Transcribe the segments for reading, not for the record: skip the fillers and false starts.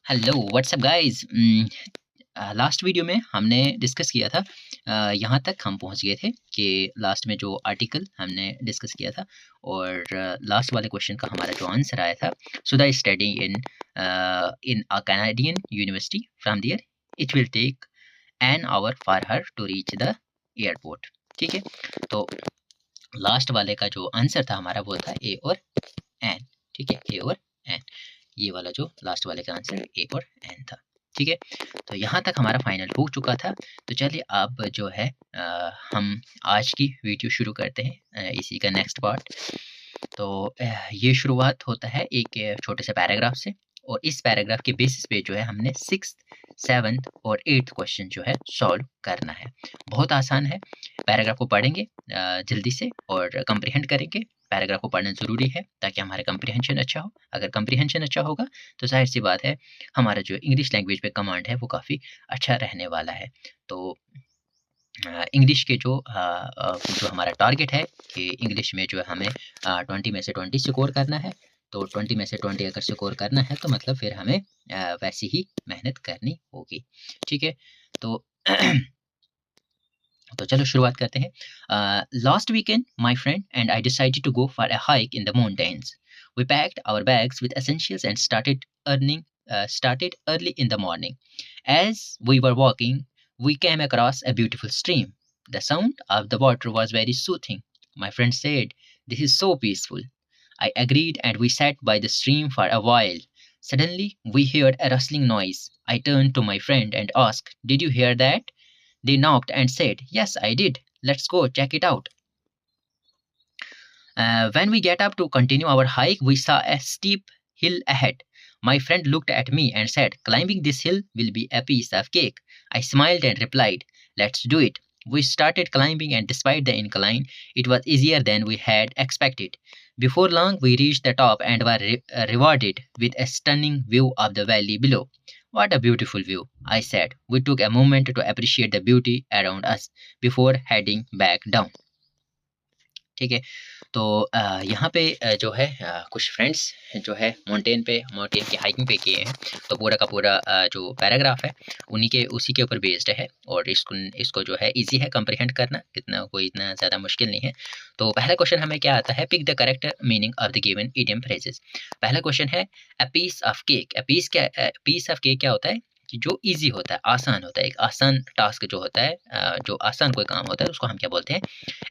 Hello what's up guys. Last video में हमने discuss किया था, यहाँ तक हम पहुँच गए थे कि लास्ट में जो आर्टिकल हमने डिस्कस किया था और लास्ट वाले क्वेश्चन का हमारा जो आंसर आया था, Sudha studying in a Canadian university from there it will take an hour for her to reach the airport. ठीक है, तो लास्ट वाले का जो आंसर था हमारा वो था ए और एन। ठीक है, ए और एन, ये वाला जो लास्ट वाले का आंसर ए और एन था। ठीक है, तो यहाँ तक हमारा फाइनल हो चुका था। तो चलिए अब जो है हम आज की वीडियो शुरू करते हैं, इसी का नेक्स्ट पार्ट। तो ये शुरुआत होता है एक छोटे से पैराग्राफ से, और इस पैराग्राफ के बेसिस पे जो है हमने 6th, 7th और 8th क्वेश्चन जो है सॉल्व करना है। बहुत आसान है। पैराग्राफ को पढ़ेंगे जल्दी से और कंप्रीहेंड करेंगे। पैराग्राफ को पढ़ना ज़रूरी है ताकि हमारा कंप्रीहेंशन अच्छा हो। अगर कंप्रीहेंशन अच्छा होगा तो ज़ाहिर सी बात है हमारा जो इंग्लिश लैंग्वेज पे कमांड है वो काफ़ी अच्छा रहने वाला है। तो इंग्लिश के जो हमारा टारगेट है कि इंग्लिश में जो है हमें 20 में से 20 स्कोर करना है। तो 20 में से 20 अगर स्कोर करना है तो मतलब फिर हमें वैसी ही मेहनत करनी होगी। ठीक है, तो तो चलो शुरुआत करते हैं। Last weekend my friend and I decided to go for a hike in the mountains. We packed our bags with essentials and started early in the morning. As we were walking, we came across a beautiful stream. The sound of the water was very soothing. My friend said, "This is so peaceful." I agreed and we sat by the stream for a while. Suddenly, we heard a rustling noise. I turned to my friend and asked, "Did you hear that?" They knocked and said, "Yes, I did. Let's go check it out." When we get up to continue our hike, we saw a steep hill ahead. My friend looked at me and said, "Climbing this hill will be a piece of cake." I smiled and replied, "Let's do it." We started climbing, and despite the incline, it was easier than we had expected. Before long, we reached the top and were rewarded with a stunning view of the valley below. "What a beautiful view," I said. We took a moment to appreciate the beauty around us before heading back down. ठीक है, तो यहाँ पे जो है कुछ friends जो है माउंटेन की हाइकिंग पे किए हैं। तो पूरा का पूरा जो पैराग्राफ है उसी के ऊपर बेस्ड है, और इसको जो है इजी है कंप्रीहेंड करना, कोई इतना ज़्यादा मुश्किल नहीं है। तो पहला क्वेश्चन हमें क्या आता है, pick the correct meaning of the given idiom phrases. पहला क्वेश्चन है a piece of cake. Piece of cake क्या होता है कि जो ईजी होता है, आसान होता है। एक आसान टास्क जो होता है, जो आसान कोई काम होता है उसको हम क्या बोलते हैं,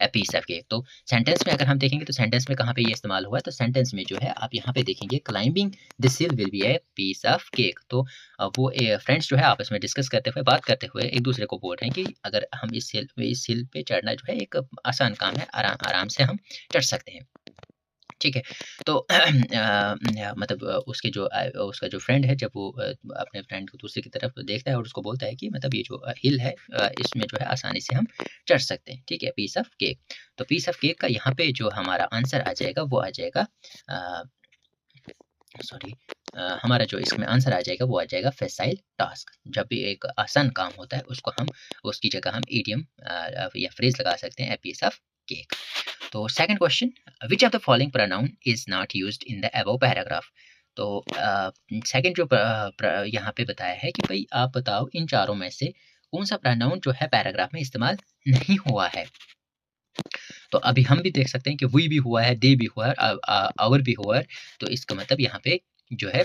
अ पीस ऑफ केक। तो सेंटेंस में अगर हम देखेंगे तो सेंटेंस में कहाँ पे ये इस्तेमाल हुआ है, तो सेंटेंस में जो है आप यहाँ पे देखेंगे, climbing this hill will be a piece of cake. तो वो फ्रेंड्स जो है आपस में डिस्कस करते हुए, बात करते हुए एक दूसरे को बोल रहे हैं कि अगर हम इस हिल पे चढ़ना जो है एक आसान काम है, आराम से हम चढ़ सकते हैं। ठीक है, तो मतलब उसका जो फ्रेंड है, जब वो अपने फ्रेंड को दूसरे की तरफ देखता है और उसको बोलता है कि मतलब ये जो हिल है, इसमें जो है आसानी से हम चढ़ सकते हैं। ठीक है, पीस ऑफ केक। तो पीस ऑफ केक का यहाँ पे जो हमारा आंसर आ जाएगा वो आ जाएगा, सॉरी, हमारा जो इसमें आंसर आ जाएगा वो आ जाएगा फैसाइल टास्क। जब भी एक आसान काम होता है उसकी जगह हम इडियम या फ्रेज लगा सकते हैं, ए पीस ऑफ केक। तो second question, which of the following pronoun is not used in the above paragraph. तो सेकंड जो यहाँ पे बताया है कि भाई आप बताओ इन चारों में से कौन सा प्रोनाउन जो है पैराग्राफ में इस्तेमाल नहीं हुआ है। तो अभी हम भी देख सकते हैं कि वी भी हुआ है, दे भी हुआ है, आवर भी हुआ है। तो इसका मतलब यहाँ पे जो है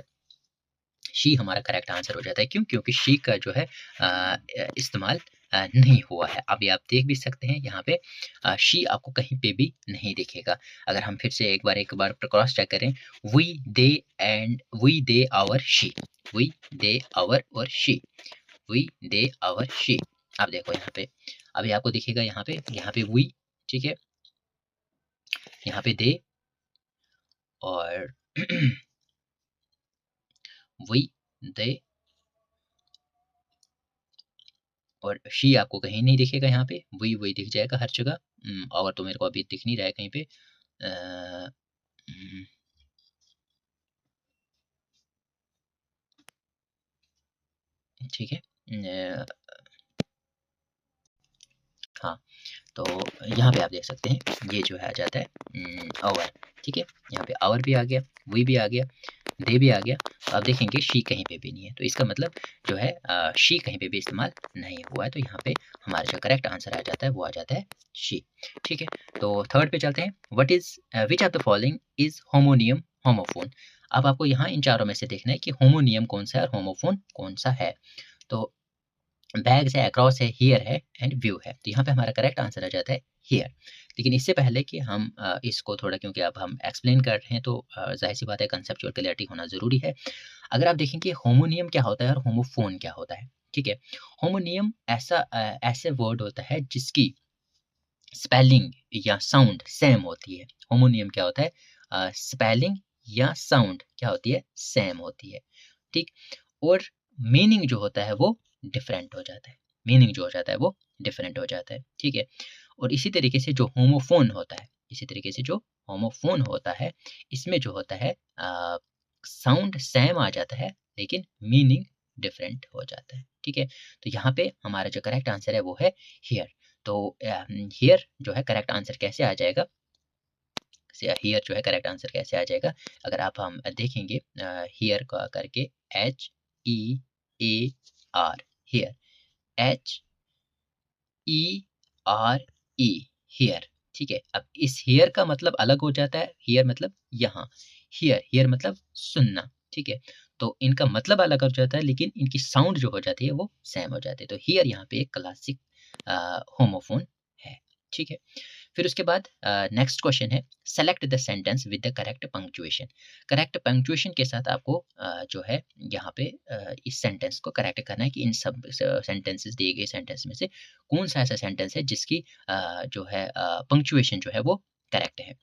शी हमारा करेक्ट आंसर हो जाता है। क्यों? क्योंकि शी का जो है इस्तेमाल नहीं हुआ है। अभी आप देख भी सकते हैं यहाँ पे शी आपको कहीं पे भी नहीं दिखेगा। अगर हम फिर से एक बार क्रॉस चेक करें, we they our she, we they our और she, we they our she. आप देखो यहाँ पे, अभी आपको दिखेगा यहाँ पे वी, ठीक है, यहाँ पे दे और वी, दे और शी आपको कहीं नहीं दिखेगा। यहाँ पे वही दिख जाएगा हर जगह। और तो मेरे को अभी दिख नहीं रहा है कहीं पे। ठीक है, हाँ, तो यहाँ पे आप देख सकते हैं ये जो है आ जाता है आवर। ठीक है, यहाँ पे आवर भी आ गया, वी भी आ गया, दे भी आ गया, तो आप देखेंगे शी कहीं पे भी नहीं है, तो इसका मतलब जो है शी कहीं पे भी इस्तेमाल नहीं हुआ है, तो यहाँ पे हमारा जो करेक्ट आंसर आ जाता है वो आ जाता है शी। ठीक है, तो थर्ड पे चलते हैं। What is which of the following is homonym homophone. अब आपको यहाँ इन चारों में से देखना है कि होमोनियम कौन सा है और होमोफोन कौन सा है। तो बैग्स है, अक्रॉस है, हियर है एंड व्यू है, तो यहाँ पे हमारा करेक्ट आंसर आ जाता है हियर। लेकिन इससे पहले कि हम इसको थोड़ा, क्योंकि अब हम एक्सप्लेन कर रहे हैं तो जाहिर सी बात है कंसेप्चुअल क्लैरिटी होना ज़रूरी है। अगर आप देखेंगे होमोनियम क्या होता है और होमोफोन क्या होता है, ठीक है। होमोनियम ऐसे वर्ड होता है जिसकी स्पेलिंग या साउंड सेम होती है। होमोनियम क्या होता है, स्पेलिंग या साउंड क्या होती है, सेम होती है, ठीक। और मीनिंग जो होता है वो डिफरेंट हो जाता है, मीनिंग जो हो जाता है वो डिफरेंट हो जाता है, ठीक है। और इसी तरीके से जो होमोफोन होता है, इसी तरीके से जो होमोफोन होता है, इसमें जो होता है साउंड सेम आ जाता है लेकिन मीनिंग डिफरेंट हो जाता है, ठीक है। तो यहाँ पे हमारा जो करेक्ट आंसर है वो है हियर। तो हियर जो है करेक्ट आंसर कैसे आ जाएगा, हियर जो है करेक्ट आंसर कैसे आ जाएगा, अगर आप हम देखेंगे हियर का करके HEAR, हियर, HERE, हियर, ठीक है। अब इस हियर का मतलब अलग हो जाता है, हियर मतलब यहाँ, हियर, हियर मतलब सुनना, ठीक है। तो इनका मतलब अलग हो जाता है लेकिन इनकी साउंड जो हो जाती है वो सेम हो जाती है। तो हियर यहाँ पे एक क्लासिक होमोफोन है, ठीक है। फिर उसके बाद नेक्स्ट क्वेश्चन है, select the sentence with the correct punctuation. Correct punctuation के साथ आपको जो है यहाँ पे इस सेंटेंस को करेक्ट करना है कि इन सब सेंटेंसेस, दिए गए सेंटेंस में से कौन सा ऐसा सेंटेंस है जिसकी जो है पंक्चुएशन जो है वो करेक्ट है।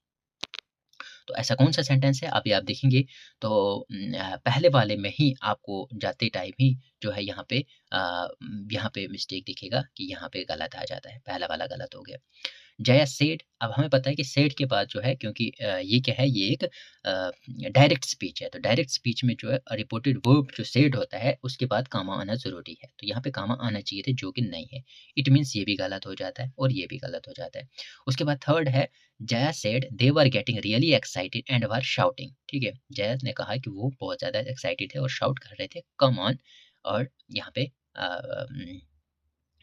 तो ऐसा कौन सा सेंटेंस है, अभी आप देखेंगे तो पहले वाले में ही आपको जाते टाइम ही जो है यहाँ पे मिस्टेक दिखेगा कि यहाँ पे गलत आ जाता है, पहला वाला गलत हो गया। जया सेड, अब हमें पता है कि सेड के बाद जो है, क्योंकि ये क्या है, ये एक डायरेक्ट स्पीच है, तो डायरेक्ट स्पीच में जो है रिपोर्टेड वर्ब जो सेड होता है उसके बाद कामा आना ज़रूरी है, तो यहाँ पे कामा आना चाहिए थे जो कि नहीं है। इट मीन्स ये भी गलत हो जाता है और ये भी गलत हो जाता है। उसके बाद थर्ड है, Jaya said they were getting really excited and were shouting, ठीक है। जया ने कहा कि वो बहुत ज़्यादा एक्साइटेड थे और शाउट कर रहे थे कम ऑन, और यहाँ पे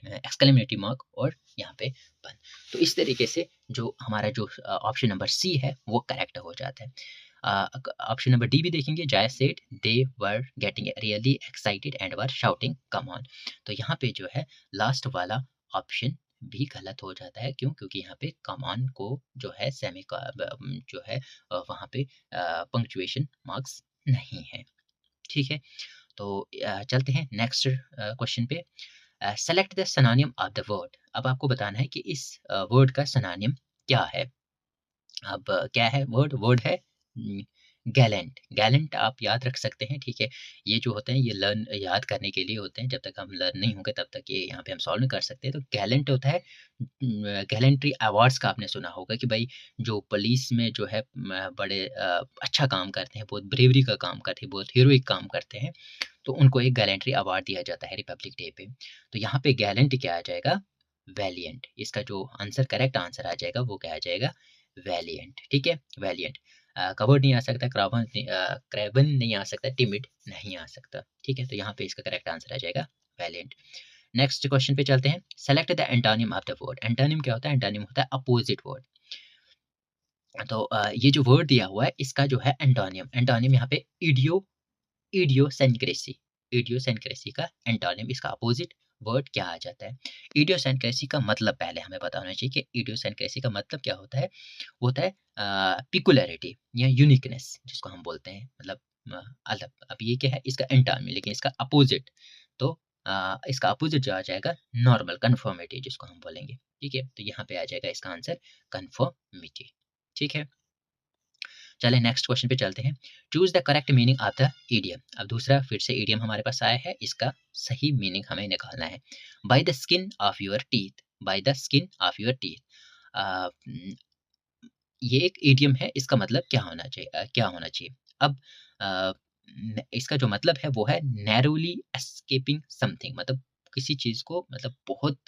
एक्सक्लेमेटरी मार्क और यहाँ पे बंद। तो इस तरीके से जो हमारा जो ऑप्शन नंबर सी है वो करेक्ट हो जाता है। ऑप्शन नंबर डी भी देखेंगे, जायद said they were getting really excited and were shouting come on, तो यहाँ पे जो है लास्ट वाला ऑप्शन भी गलत हो जाता है। क्यों? क्योंकि यहाँ पे कम ऑन को जो है सेमी का जो है वहाँ पे पंक्चुएशन मार्क्स नहीं है, ठीक है। तो चलते हैं नेक्स्ट क्वेश्चन पे। Select the synonym of the word. अब आपको बताना है कि इस वर्ड का सिनोनिम क्या है। अब क्या है वर्ड, वर्ड है गैलेंट। गैलेंट आप याद रख सकते हैं, ठीक है। ये जो होते हैं ये लर्न याद करने के लिए होते हैं, जब तक हम लर्न नहीं होंगे तब तक ये यहाँ पे हम सॉल्व नहीं कर सकते। तो गैलेंट होता है, गैलेंट्री अवार्ड्स का आपने सुना होगा कि भाई जो पुलिस में जो है बड़े अच्छा काम करते हैं, बहुत ब्रेवरी का काम करते हैं, बहुत हीरोइक काम करते हैं, तो उनको एक गैलेंट्री अवार्ड दिया जाता है रिपब्लिक डे पे। तो यहाँ पे गैलेंट क्या आ जाएगा, वैलिएंट। इसका जो आंसर करेक्ट आंसर आ जाएगा वो क्या आ जाएगा, वैलिएंट, ठीक है, वैलिएंट। कवर्ड नहीं आ सकता, क्रैवन नहीं आ सकता, टिमिड नहीं आ सकता, ठीक है। तो यहाँ पे इसका करेक्ट आंसर आ जाएगा वैलिएंट। नेक्स्ट क्वेश्चन पे चलते हैं। Select the antonym of the word. Antonym क्या होता है, एंटोनिम होता है अपोजिट वर्ड। तो ये जो वर्ड दिया हुआ है इसका जो है एंटोनिम, एंटोनिम यहाँ पे इडियोसेंक्रेसी, इडियोसेंक्रेसी का एंटोनिम, इसका अपोजिट वर्ड क्या आ जाता है। इडियोसेंक्रेसी का मतलब पहले हमें पता होना चाहिए कि इडियोसेंक्रेसी का मतलब क्या होता है। वो होता है पिकुलैरिटी या यूनिकनेस जिसको हम बोलते हैं, मतलब अलग। अब ये क्या है, इसका एंटोनिम, लेकिन इसका अपोजिट, तो इसका अपोजिट जो आ जाएगा नॉर्मल, कन्फर्मिटी जिसको हम बोलेंगे, ठीक है। तो यहाँ पे आ जाएगा इसका आंसर कन्फर्मिटी, ठीक है। चलें नेक्स्ट क्वेश्चन पे चलते हैं। Choose the correct meaning of the idiom. अब दूसरा फिर से इडियम हमारे पास आया है, इसका सही मीनिंग हमें निकालना है। By the skin of your teeth, by the skin of your teeth, ये एक इडियम है, इसका मतलब क्या होना चाहिए, क्या होना चाहिए। अब इसका जो मतलब है वो है नैरोली एस्केपिंग समथिंग, मतलब किसी चीज को मतलब बहुत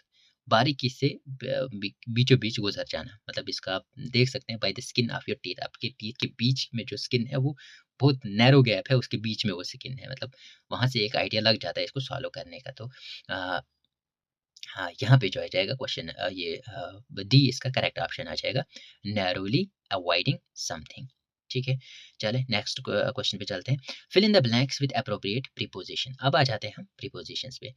बारीकी से बीचों बीच गुजर जाना, मतलब इसका आप देख सकते हैं by the skin of your teeth, आपके टीथ के बीच में जो स्किन है वो बहुत नैरो गैप है, उसके बीच में वो स्किन है, मतलब वहाँ से एक आइडिया लग जाता है इसको सॉल्व करने का। तो हाँ, यहाँ पे जो आ जाएगा क्वेश्चन डी इसका करेक्ट ऑप्शन आ जाएगा, नैरोली अवॉइडिंग समथिंग। ठीक है, चलें नेक्स्ट क्वेश्चन पे चलते हैं। Fill in the blanks with appropriate preposition. अब आ जाते हैं हम प्रीपोजिशंस पे।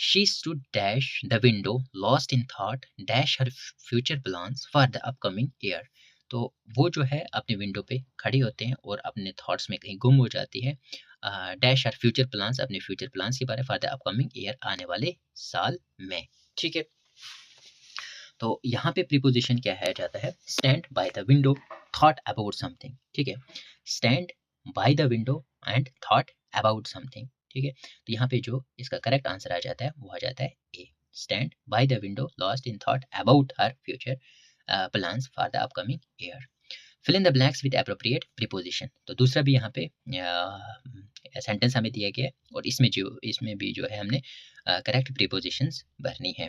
She stood dash the window lost in thought dash her future plans for the upcoming year. तो वो जो है अपने विंडो पे खड़ी होते हैं और अपने थॉट्स में कहीं गुम हो जाती है। डैश हर फ्यूचर प्लान्स, अपने फ्यूचर प्लान्स के बारे फॉर द अपकमिंग ईयर, आने वाले साल में। ठीक है, तो यहाँ पे प्रीपोजिशन क्या है जाता है, stand by the window thought about something. ठीक है, stand by the window and thought about something. ठीक है, तो यहाँ पे जो इसका करेक्ट आंसर आ जाता है वो आ जाता है ए, stand by the window lost in thought about her future plans for the upcoming year. Fill in the blanks with appropriate preposition. तो दूसरा भी यहाँ पे सेंटेंस हमें दिया गया है और इसमें भी जो है हमने करेक्ट प्रीपोजिशंस भरनी है।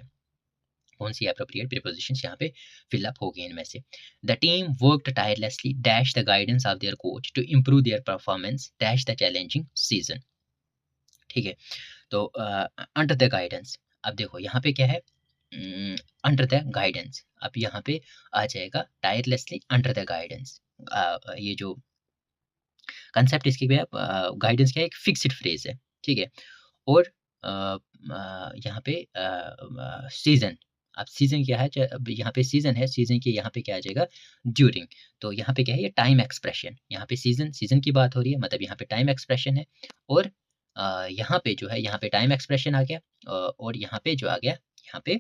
कौन सी एप्रोप्रिएट प्रीपोजिशंस यहाँ पे फिलअप हो गई इनमें से। The team worked tirelessly dash the guidance of their coach to improve their performance dash the challenging season. ठीक है, तो अंडर द गाइडेंस, अब देखो यहाँ पे क्या है, अंडर द गाइडेंस, अब यहाँ पे आ जाएगा टायरलेसली अंडर द गाइडेंस। ये जो कंसेप्ट इसकी भी है, गाइडेंस क्या है, एक फिक्स्ड फ्रेज है। ठीक है, और यहाँ पे सीजन, अब सीजन क्या है, अब यहाँ पे सीजन है, सीजन के यहाँ पे क्या आ जाएगा, ड्यूरिंग। तो यहाँ पे क्या है, ये टाइम एक्सप्रेशन, यहाँ पे सीजन की बात हो रही है, मतलब यहाँ पे टाइम एक्सप्रेशन है। और यहाँ पे जो है, यहाँ पे टाइम एक्सप्रेशन आ गया, और यहाँ पे जो आ गया, यहाँ पे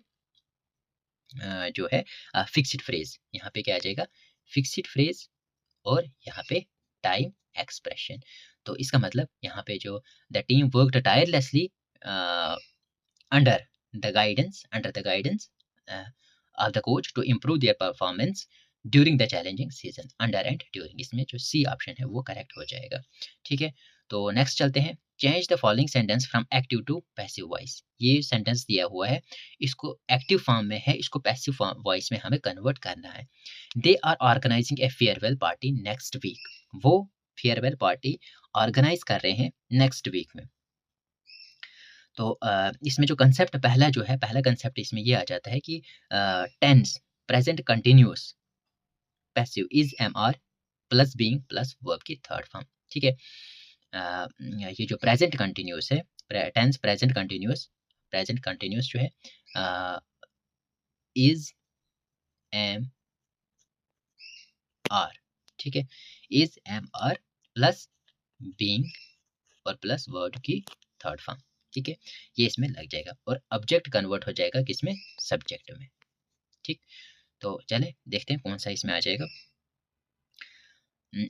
जो है फिक्स्ड फ्रेज, यहाँ पे क्या आ जाएगा, फिक्स्ड फ्रेज, और यहाँ पे टाइम एक्सप्रेशन। तो इसका मतलब यहाँ पे जो the team worked tirelessly under the guidance of the coach to improve their performance during the challenging season, under and during, इसमें जो सी ऑप्शन है वो करेक्ट हो जाएगा। ठीक है, तो नेक्स्ट चलते हैं। Change the following sentence from active to passive voice. ये सेंटेंस दिया हुआ है, इसको एक्टिव फॉर्म में है, इसको पैसिव वॉइस में हमें कन्वर्ट करना है। They are organizing a farewell party next week. वो फेयरवेल पार्टी ऑर्गेनाइज कर रहे हैं नेक्स्ट वीक में। तो इसमें जो कंसेप्ट पहला जो है, पहला कंसेप्ट इसमें ये आ जाता है कि tense present continuous passive is am are plus being plus verb की थर्ड फॉर्म। ठीक है, ये जो प्रेजेंट कंटिन्यूअस है, टेंस प्रेजेंट कंटिन्यूअस जो है इज एम आर। ठीक है, is am are plus being और प्लस वर्ड की थर्ड फॉर्म। ठीक है, ये इसमें लग जाएगा और ऑब्जेक्ट कन्वर्ट हो जाएगा किसमें, सब्जेक्ट में। ठीक, तो चले देखते हैं कौन सा इसमें आ जाएगा।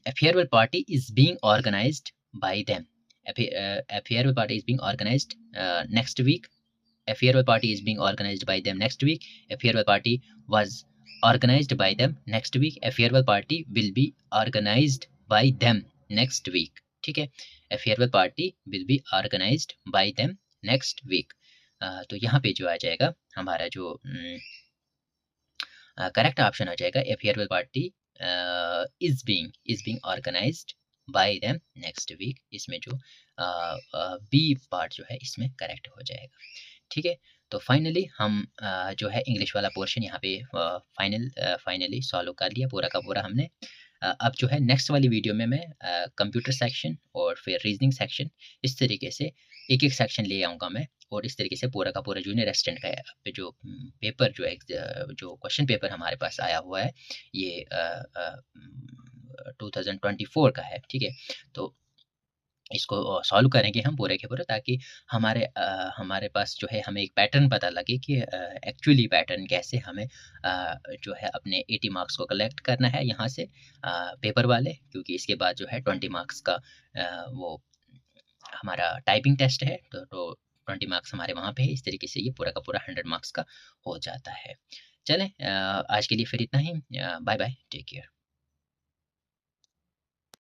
A farewell party is being organized by them. A farewell party is being organized next week. A farewell party is being organized by them next week. A farewell party was organized by them next week. A farewell party will be organized by them next week. ठीक है, A farewell party will be organized by them next week. तो यहाँ पे जो आ जाएगा हमारा जो correct option आ जाएगा, A farewell party is being organized by them next week। इसमें जो बी पार्ट जो है इसमें करेक्ट हो जाएगा। ठीक है, तो फाइनली हम जो है इंग्लिश वाला पोर्शन यहाँ पे फाइनली सॉल्व कर लिया पूरा का पूरा हमने। अब जो है नेक्स्ट वाली वीडियो में मैं कंप्यूटर सेक्शन और फिर रीजनिंग सेक्शन, इस तरीके से एक एक सेक्शन ले आऊँगा मैं, और इस तरीके से पूरा का पूरा जूनियर असिस्टेंट का जो पेपर जो क्वेश्चन पेपर हमारे पास आया हुआ है ये 2024 का है। ठीक है, तो इसको सॉल्व करेंगे हम पूरे के पूरे, ताकि हमारे पास जो है हमें एक पैटर्न पता लगे कि एक्चुअली पैटर्न कैसे हमें जो है अपने 80 मार्क्स को कलेक्ट करना है यहाँ से पेपर वाले, क्योंकि इसके बाद जो है 20 मार्क्स का वो हमारा टाइपिंग टेस्ट है, तो 20 मार्क्स हमारे वहाँ पे है। इस तरीके से ये पूरा का पूरा 100 मार्क्स का हो जाता है। चलें आज के लिए फिर इतना ही। Bye bye, take care.